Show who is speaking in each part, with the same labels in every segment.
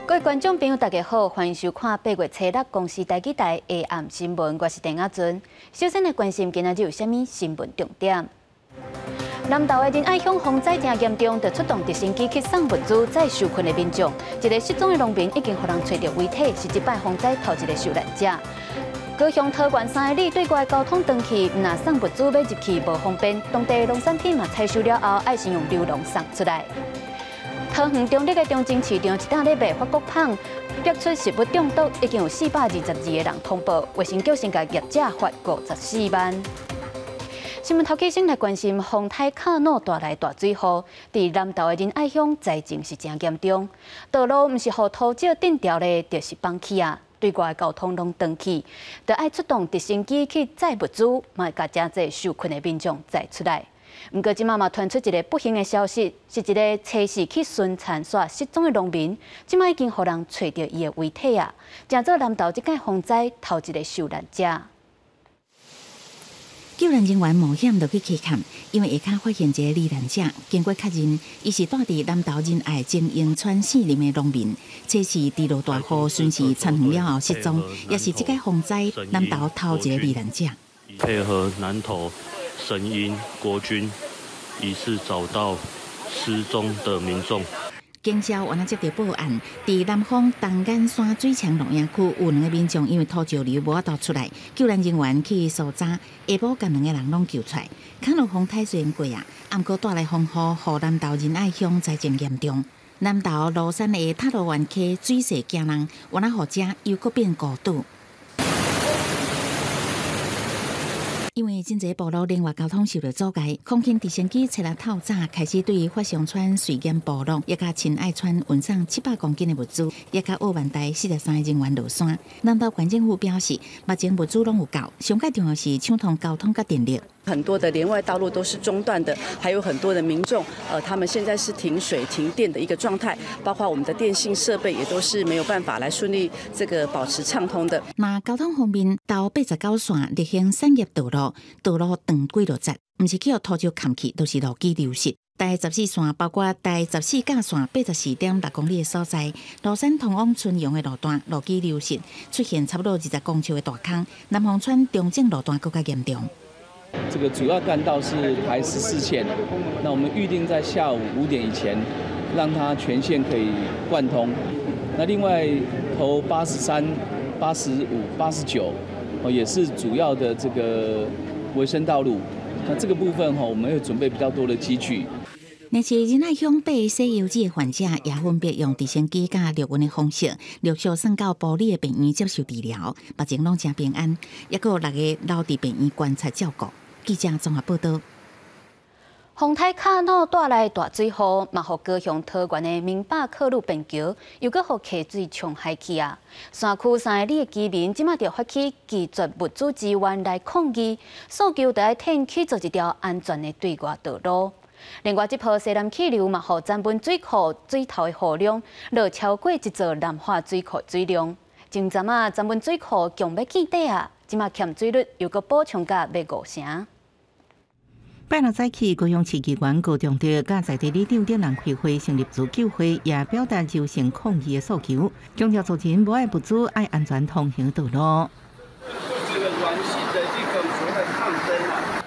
Speaker 1: 各位观众朋友，大家好，欢迎收看8月初6公视台记台下暗新闻，我是陈雅俊。首先来关心今仔日有啥物新闻重点？南投的仁爱乡风灾正严重，就出动直升机去送物资，在受困的民众。一个失踪的农民已经被人找到遗体，是这摆风灾头一个受难者。高雄桃园3个里对外交通断去，若送物资要入去无方便，当地农产品嘛采收了后，爱先用流笼送出来。桃园中立的中正市场一档咧卖法国胖，逼出食物中毒，已经有422个人通报，卫生局先甲业者罚54万。新闻头起先来关心风台卡诺带来大水祸，伫南投的仁爱乡灾情是真严重，道路毋是互土石顶掉的，就是放弃啊。对外的交通拢断去，就爱出动直升机去载物资，嘛甲真济受困的民众载出来。不过，即马嘛传出一个不幸的消息，是一个初时去巡田线失踪的农民，即马已经互人找到伊的遗体啊，成做南投即届风灾头一个受难者。
Speaker 2: 救援人员冒险落去溪坎，因为下骹发现一个罹难者，经过确认，伊是住伫南投仁爱精英村市里的农民，这是伫落大雨顺时参与了后失踪，也是这届风灾南投头一个罹难者。
Speaker 3: 配合南投神鹰国军，疑似找到失踪的民众。
Speaker 2: 警消原来接到报案，伫南方东眼山水墙农业区有2个民众因为土石流无法度出来，救援人员去搜查，下晡将2个人拢救出来。卡诺风台虽然过啊，毋过带来风雨，互南投仁爱乡灾情严重。南投罗山的塔罗园溪水势惊人，原来后者又搁变孤岛。因为真侪部落另外交通受到阻碍，空勤直升机7日透早开始对发祥村水源部落，也甲秦爱村运送700公斤的物资，也甲澳万台43个人员落山。南投县政府表示，目前物资拢有够，上界重要是抢通交通甲电力。
Speaker 4: 很多的连外道路都是中断的，还有很多的民众，他们现在是停水停电的一个状态，包括我们的电信设备也都是没有办法来顺利保持畅通的。
Speaker 2: 那交通方面，到89线立行产业道路，道路长几落节，唔是去土石砍去，都是路基流失。第14线包括第14架线84.6公里的所在，罗山通往春阳的路段路基流失，出现差不多20公尺的大坑。南方村中正路段更加严重。
Speaker 5: 这个主要干道是排14线，那我们预定在下午5点以前，让它全线可以贯通。那另外头83、85、89也是主要的这个维生道路。那这个部分我们会准备比较多的机具。
Speaker 2: 但是仁爱乡被西游记的患者也分别用直升机加陆运的方式，陆续送到埔里的病院接受治疗，目前拢真平安，也有6个留伫病院观察照顾。记者综合报道。
Speaker 1: 风台卡诺带来大水祸，嘛，互高雄桃园的明北客路便桥又搁互溪水冲海去啊！山区3个里的居民即马就发起拒绝物资支援来抗议，诉求就要填去做一条安全的对外道路。另外，这波西南气流嘛，互詹本水库水头的雨量落超过一座南化水库水量。前阵啊，詹本水库强要见底啊，即马欠水率又搁补充到要5成。
Speaker 6: 拜六早起，高雄市议员高中德甲在地里长等人开会成立自救会，也表达柔性抗议的诉求，强调族群无爱物资，爱安全通行道路。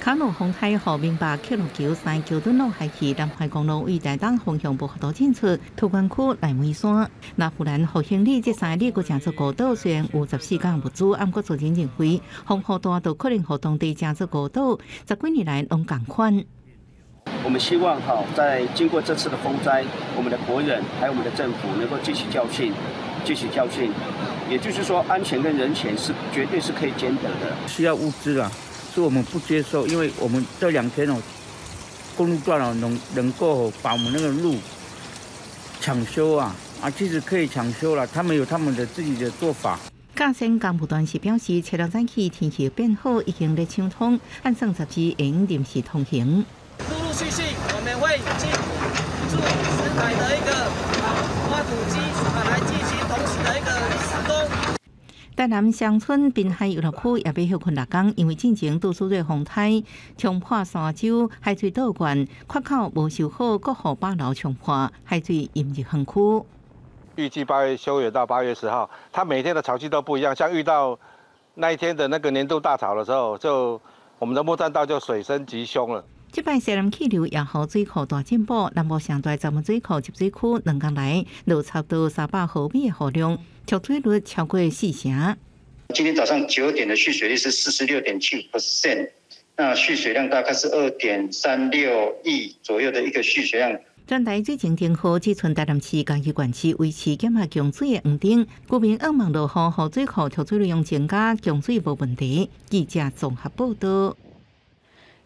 Speaker 6: 卡诺风台和明白客路桥3桥墩路海去南海公路为台东方向无法度进出，桃园区内尾山。那忽然后行李这3个里个正做孤岛，虽然有14港物资，毋过族人认为风雨大到可能互当地正做孤岛10几年来拢共款。
Speaker 7: 我们希望在经过这次的风灾，我们的国人还有我们的政府能够汲取教训，也就是说，安全跟人权是绝对是可以兼得的。
Speaker 8: 需要物资啦。是我们不接受，因为我们这2天公路段能够把我们那个路抢修啊，其实可以抢修了，他们有他们的自己的做法。
Speaker 6: 嘉兴干部段是表示，初6早起天气变好，已经在畅通，按算10时会用临时通行。
Speaker 9: 陆陆续续，我们会进驻石台的一个挖土机来进行同时的一个施工。
Speaker 6: 台南乡村滨海游乐区也被休困6天，因为进前多数对风台冲破山洲海水倒灌，缺口无修好，各户8楼冲破，海水淹入园区。
Speaker 10: 预计8月休园到8月10号，它每天的潮气都不一样。像遇到那一天的那个年度大潮的时候，我们的木栈道就水深极凶了。
Speaker 6: 这摆西南气流也好水库大进步，南部上大闸门水库集水区2天来落差不多300毫米的雨量，蓄水率超过4成。
Speaker 11: 今天早上9点的蓄水率是46.7%，那蓄水量大概是2.36亿左右的一个蓄水量。
Speaker 6: 全台水情天好，只剩台南市嘉义县市维持减下降水的黄灯，居民渴望落雨，雨水库蓄水量增加，降水无问题。记者综合报道。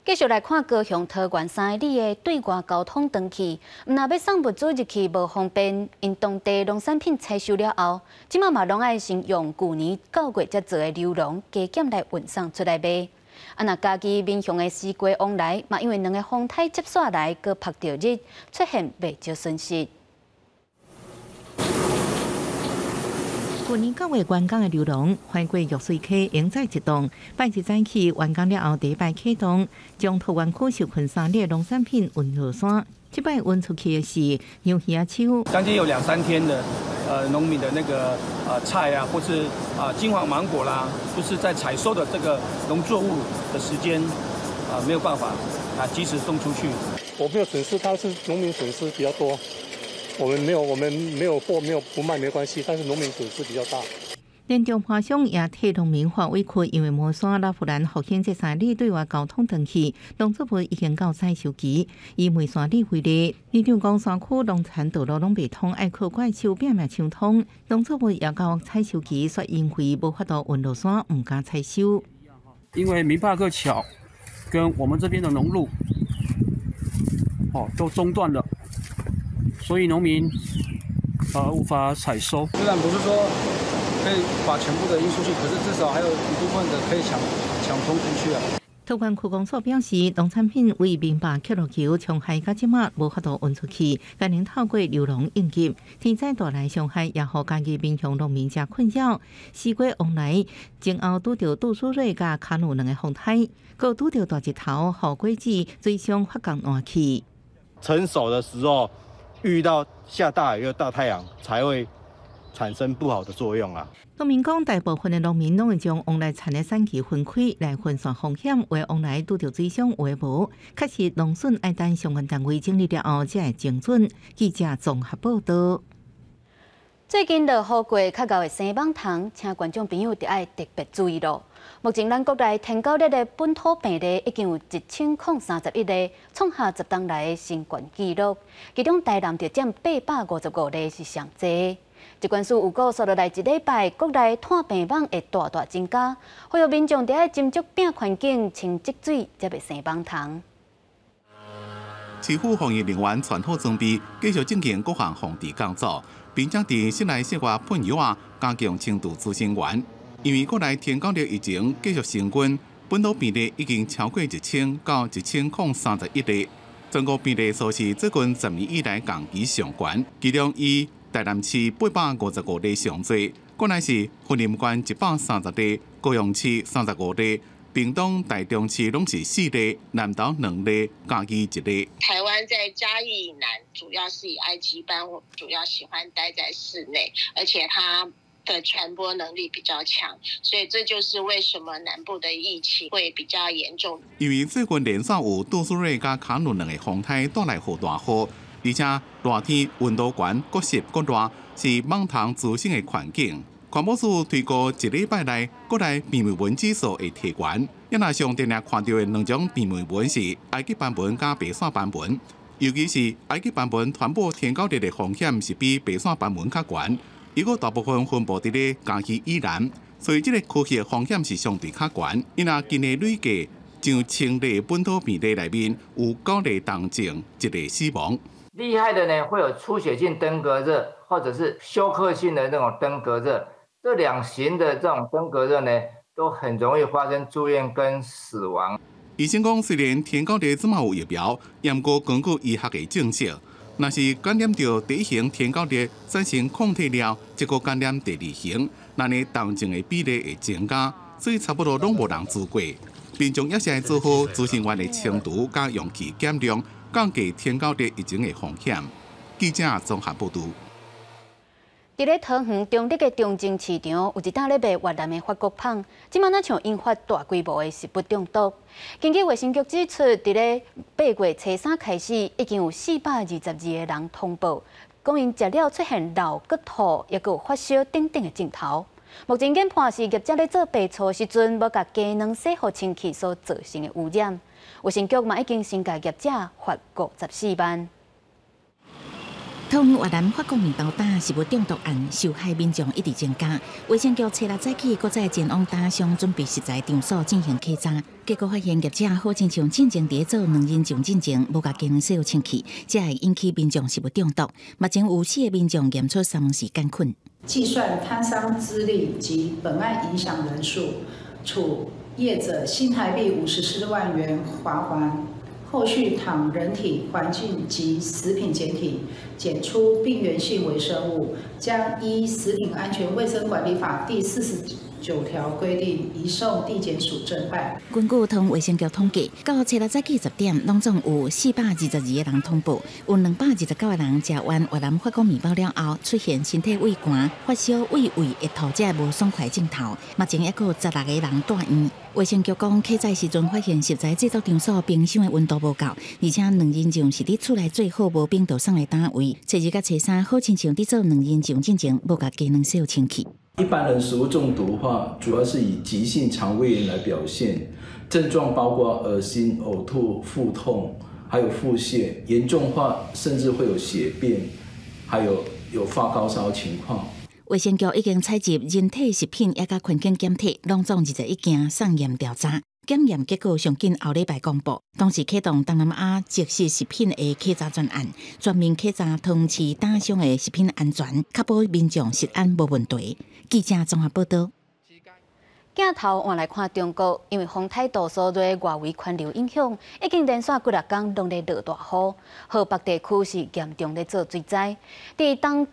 Speaker 1: 继续来看高雄桃园3个里的对外交通断气，若要送物资入去无方便，因当地农产品采收了后，即马嘛拢爱先用旧年9月才做的流笼加减来运送出来卖。若家己民雄的西瓜往来，嘛因为2个风台接煞来，佮拍着日，出现袂少损失。去年9月完工的流笼，翻过玉水溪永在一栋，拜日早起完工了后，第一摆启动，将桃园区受困3里的农产品运落山。这摆运出去的是牛耳秋，
Speaker 12: 将近有2、3天的农民的那个菜啊，或是金黄芒果啦，就是在采收的这个农作物的时间没有办法及时送出去。
Speaker 13: 我没有损失，它是农民损失比较多。我们没有货，没有不卖没关系，但是农民损失比较大。
Speaker 6: 连中华乡也替农民发委屈，因为毛山、拉夫兰、福兴这3里对外交通断气，农作物已经到采收期。以梅山里为例，里长讲山区农产道路拢未通，爱靠怪手拼命抢通，农作物也到采收期，却因为无法度运落山，唔敢采收。
Speaker 12: 因为明帕克桥跟我们这边的农路，都中断了。所以农民无法采收。虽然不是说可以把全部的运出去，可是至少还有一部分的可以抢通出去啊。
Speaker 6: 桃园区公所表示，农产品为明白克罗桥从海到即马无法度运出去，今年透过流笼应急，天灾带来伤害，也互家己民雄农民真困扰。西瓜往来前后拄着杜苏芮甲卡努2个风台，佮拄着大日头，雨果子水上发光换气。
Speaker 14: 成熟的时候。遇到下大雨又大太阳，才会产生不好的作用啊。
Speaker 6: 农民讲，大部分的农民拢会将往来产的产期分开来分散风险，为往来拄着水上为无。确实，农损爱等相关单位整理了后才会精准。记者综合报道。最近落雨过较高的生蟒虫，请观众朋友得爱特别注意咯。目前咱国内天狗类的本土病例已经有1031例，创下10天来的新冠纪录。其中台南就占855例是上侪。疾管署预估，接落来1礼拜，国内炭病蟒会大增加，呼吁民众得爱斟酌病环境，清积水，才袂生蟒虫。
Speaker 15: 市府防疫人员全副装备，继续进行各项防治工作，并且伫室内室外喷药啊，加强清除滋生源。因为国内天狗类疫情继续升温，本土病例已经超过1000到1031例，全国病例数是最近10年以来同期上悬。其中以台南市855例上侪，国内是云林县130例，高雄市35例。屏东、台中市拢是4例，南投2例，嘉义1例。
Speaker 16: 台湾在嘉义以南，主要是以埃及斑，主要喜欢待在室内，而且它的传播能力比较强，所以这就是为什么南部的疫情会比较严重。
Speaker 15: 因为最近连续有杜苏芮甲卡努2个风台带来雨大雨，而且热天温度悬，各湿各热，是蟒虫滋生的环境。环保署推估1礼拜内，国内病媒蚊指数会提悬。因若上电视看到的2种病媒蚊是埃及斑蚊甲白线斑蚊，尤其是埃及斑蚊传播天狗类的风险是比白线斑蚊较悬。伊个大部分分布伫咧嘉义以南，所以这个区域的风险是相对较悬。因若今年累计上10例本土病例内面，有9例重症，1例死亡。
Speaker 17: 厉害的呢，会有出血性登革热，或者是休克性的那种登革热。这2型的这种登革热呢，都很容易发生住院跟死亡。
Speaker 15: 医生讲，虽然天狗类即马有疫苗，也毋过根据医学的证实，若是感染到第1型天狗类产生抗体了，结果感染第2型，那呢重症的比例会增加，所以差不多拢无人治过。民众也是要做好滋生源的清除加容器减量，降低天狗类疫情的风险。记者综合报道。
Speaker 1: 伫咧桃园中立的中正市场，有一档咧卖越南的法国胖，即马若像引发大规模的食物中毒。根据卫生局指出，伫咧8月初3开始，已经有422个人通报，讲因食了出现流骨吐，也有发烧等等的症头。目前研判是业者咧做白醋时阵，无甲鸡卵洗好清气所造成的污染。卫生局嘛已经先甲业者罚54万。
Speaker 2: 桃园越南法国面包打食物中毒案受害民众一直增加，卫生局初6早起，搁在前往打商准备食材场所进行稽查，结果发现业者好亲像进前伫做2人上进前，无甲鸡卵洗好清气，才会引起民众食物中毒。目前有4个民众验出3是杆菌。
Speaker 18: 计算摊商资历及本案影响人数，处业者新台币54万元罚锾。后续倘人体、环境及食品检体检出病原性微生物，将依《食品安全卫生管理法》第49条规定，移送地检署侦办。
Speaker 2: 根据同卫生局统计，到初6早起10点，拢总有422个人通报，有229个人食完越南法国面包了后，出现身体畏寒、发烧、胃胃会吐这无爽快症头。目前还有16个人住院。卫生局讲，起早时阵发现食材制作场所冰箱的温度无够，而且2人酱是伫厝内最好无冰度送来单位。初2甲初3好亲像伫做2人酱进前，无甲鸡卵洗好清气。
Speaker 19: 一般人食物中毒的话，主要是以急性肠胃炎来表现，症状包括恶心、呕吐、腹痛，还有腹泻，严重化甚至会有血便，还有发高烧情况。
Speaker 2: 卫生局已经采集人体食品也甲环境检体，拢总21件送验调查，检验结果上紧后礼拜公布。同时启动东南亚即食食品的稽查专案，全面稽查桃园市打商的食品安全，确保民众食安无问题。记者综合报道。
Speaker 1: 镜头换来看中国，因为风台杜苏芮外围环流影响，已经连续几6天拢在落大雨，河北地区是严重在做水灾。伫东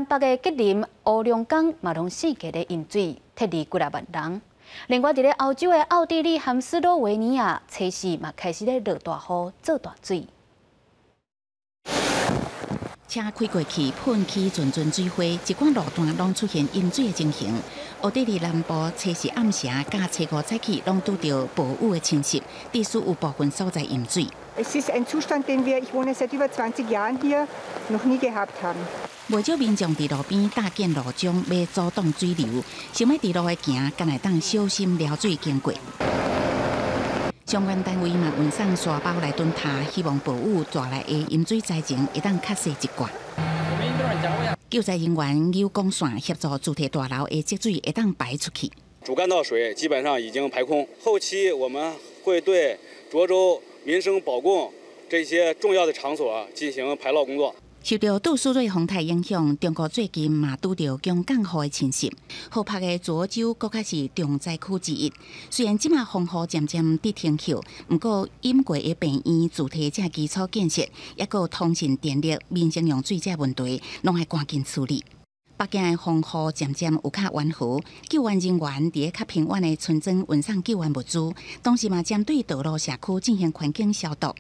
Speaker 1: 北的吉林、乌龙港嘛拢四界咧淹水，撤离几6万人。另外，伫咧欧洲的奥地利和斯洛维尼亚，初4嘛开始咧落大雨、做大水。
Speaker 2: 车开过去，喷起阵阵水花，一寡路段拢出现淹水的情形。奥地利南部初4暗时甲初5早起拢拄到暴雨的侵袭，地区有部分所在淹水。
Speaker 20: Es ist ein Zustand, den ich wohne seit über 20 Jahren hier, noch nie gehabt haben.
Speaker 2: 不少民众伫路边搭建路障，要阻挡水流，想要伫路的行，敢会当小心撩水经过。相关单位嘛运送沙包来蹲塔，希望暴雨带来的淹水灾情会当较细一寡。救灾人员有光线协助主体大楼的积水会当排出去。
Speaker 21: 主干道水基本上已经排空，后期我们会对涿州民生保供这些重要的场所进行排涝工作。
Speaker 2: 受到杜苏芮风台影响，中国最近嘛拄到强降雨的侵袭。河北的涿州搁较是重灾区之一。虽然即马风雨渐渐伫停歇，不过淹过的病院、主体这基础建设，也有通讯电力、民生用水这问题，拢要赶紧处理。北京的风雨渐渐有较缓和，救援人员伫咧较平稳的村庄运送救援物资，同时嘛针对道路社区进行环境消毒。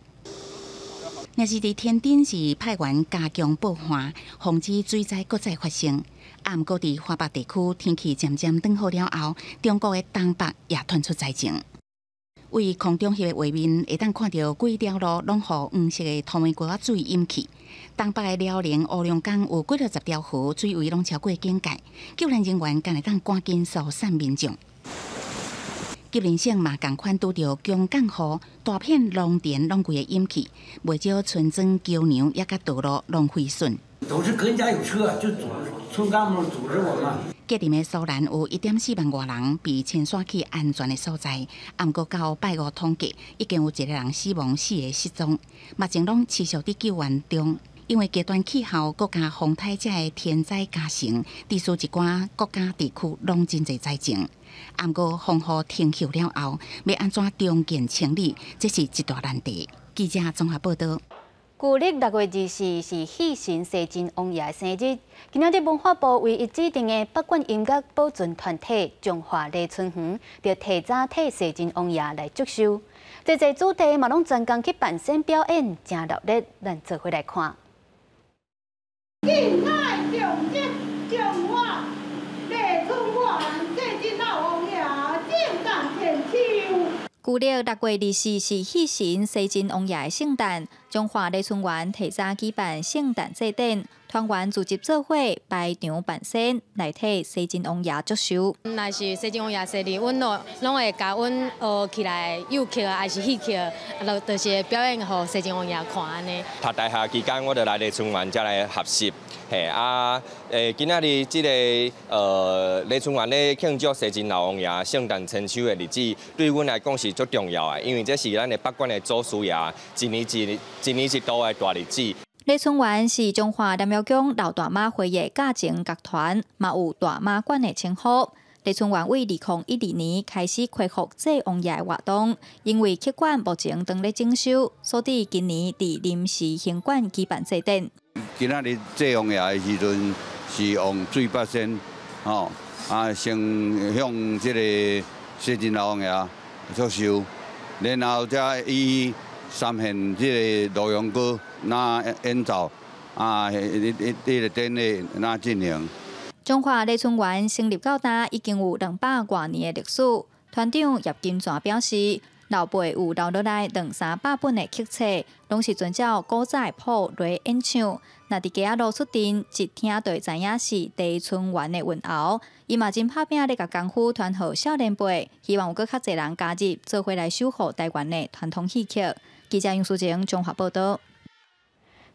Speaker 2: 若是伫天津市派员加强保旱，防止水灾搁再发生。毋过伫华北地区天气渐渐转好了后，中国的东北也传出灾情。为空中翕的画面，会当看到几条路拢予黄色的透明胶水淹去。东北的辽宁乌龙港有几60条河水位拢超过警戒，救援人员敢会当赶紧疏散民众。吉林省嘛同款拄到强降雨，大片农田拢规个淹去，不少村庄、桥梁也甲道路拢毁损。
Speaker 22: 都是跟家有车，就村干部组织我们。
Speaker 2: 吉林的苏兰有1.4万外人被迁徙去安全的所在，不过到拜5统计，已经有1个人死亡，4个失踪，目前拢持续伫救援中。因为极端气候、国家风台这的天灾加成，地区一寡国家地区拢真侪灾情。不过风雨停歇了后，要安怎重建清理，这是一大难题。记者综合报道。
Speaker 1: 旧历6月24是喜神西晋王爷的生日。今仔日文化部为伊指定的北管音乐保存团体中华丽春园，就提早替西晋王爷来祝寿。这主题嘛拢专工去扮身表演，真热烈，咱做伙来看。敬爱中正
Speaker 3: 旧历6月24是喜神西晋王爷的圣诞，中华礼春园提早举办圣诞祭典，团员组织做伙摆场扮身，来替西晋王爷祝寿。
Speaker 4: 若是西晋王爷生日，阮拢会甲阮学起来幼曲还是戏曲，就是表演给西晋王爷看安尼。
Speaker 23: 读大学期间，我就来礼春园才来学习。今仔日这个礼春园咧庆祝西晋老王爷圣诞千秋的日子，对阮来讲是足重要的，因为这是咱的北管的祖师爷一年一度的大日子。
Speaker 3: 礼春园是中华南庙宫老大妈会的家情乐团，嘛有大妈馆的称呼。礼春园为2012年开始恢复祭王爷的活动，因为客馆目前正咧整修，所以今年伫临时行馆举办祭典。
Speaker 24: 今仔日祭王爷的时阵是用水八仙，先向这个西晋老王爷祝寿，然后再以三献这个洛阳歌那演奏这个典礼那进行。
Speaker 3: 中华礼春园成立到今已经有200多年的历史。团长叶金泉表示，老辈有留落来200-300本的曲册，拢是遵照古早谱来演唱。若伫街仔路出阵，一听就会知影是礼春园的韵喉。伊嘛真拍拼咧，甲功夫传予少年辈，希望有更较侪人加入，做伙来守护台湾的传统戏曲。记者杨淑晴综合报道。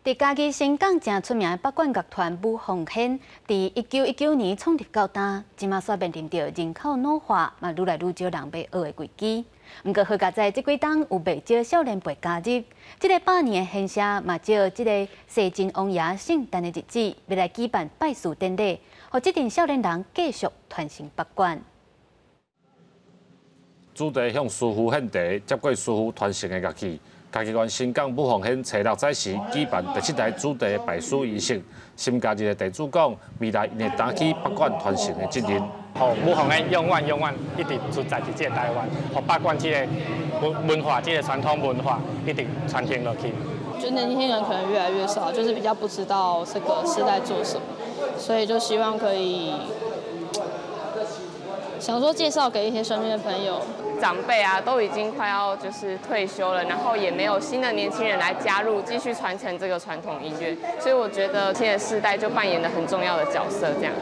Speaker 3: 伫嘉义新港正出名的北管乐团武凤显，伫1919年创立到今，即马煞面临着人口老化，嘛愈来愈少人要学的危机。毋过好佳在即几冬有袂少少年辈加入，即个100年的现象嘛，借即个西晋王爷圣诞的日子，要来举办拜祀典礼，互即阵少年人继续传承北管。
Speaker 25: 主题向师傅献茶，接过师傅传承的乐器。嘉义县新港武凤显初6早时举办第7台主题的拜师仪式，新加入的地主讲，未来因会担起北管传承的责任。
Speaker 26: 武凤显永远一直存在伫这个台湾，互北管这个文化、这个传统文化一直传承落去。
Speaker 27: 就年轻人可能越来越少，就是比较不知道这个是在做什么，所以就希望可以想说介绍给一些身边的朋友。
Speaker 28: 长辈啊，都已经快要就是退休了，然后也没有新的年轻人来加入，继续传承这个传统音乐，所以我觉得现在世代就扮演了很重要的角色。这样，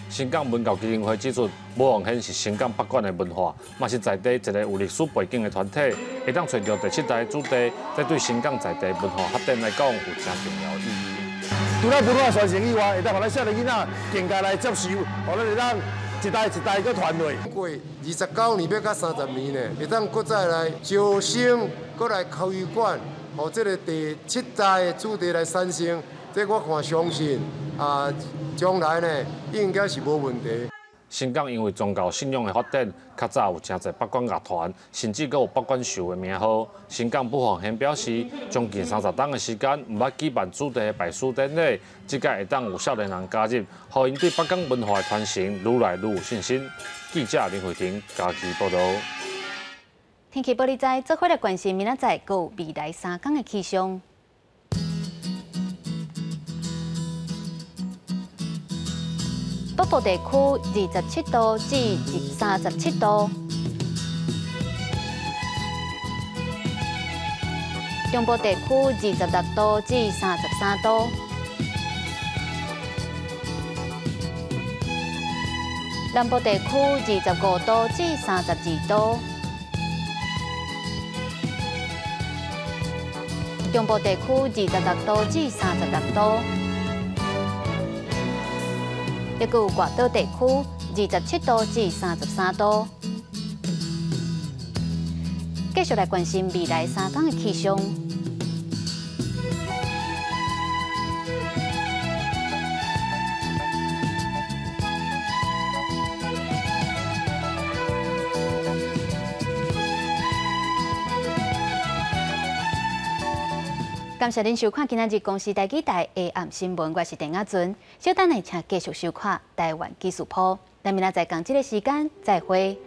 Speaker 25: 新港文教基金会指出，武凤显是新港北管的文化，嘛是在地一个有历史背景的团体，会当找到第7台主题，这对新港在地文化发展来讲有真重要的意义。
Speaker 29: 除了文化传承以外，会当互咱少年囡仔更加来接受，互咱会当。一代搁传落。
Speaker 30: 过29年要到30年呢，会当搁再来招生，搁来开馆，互这个第7代主题来产生。这我看相信将来呢应该是无问题。
Speaker 25: 新港因为宗教信仰的发展，较早有真侪北管乐团，甚至阁有北管秀的名号。新港武凤显表示，将近30天的时间，毋捌举办主题的拜师典礼，即届会当有少年人加入，互因对北港文化的传承愈来愈有信心。记者林慧婷嘉义报道。
Speaker 1: 天气报你知，做伙来关心明仔载阁有未来3天的气象。北部地区27度至37度，中部地区26度至33度，南部地区25度至32度，中部地区26度至36度。也有外岛地区27度至33度。继续来关心未来3天的气象。感谢您收看今仔日公视台记台下暗新闻，我是陈雅纯。稍等来请继续收看台湾技术铺，咱明仔载同一个时间再会。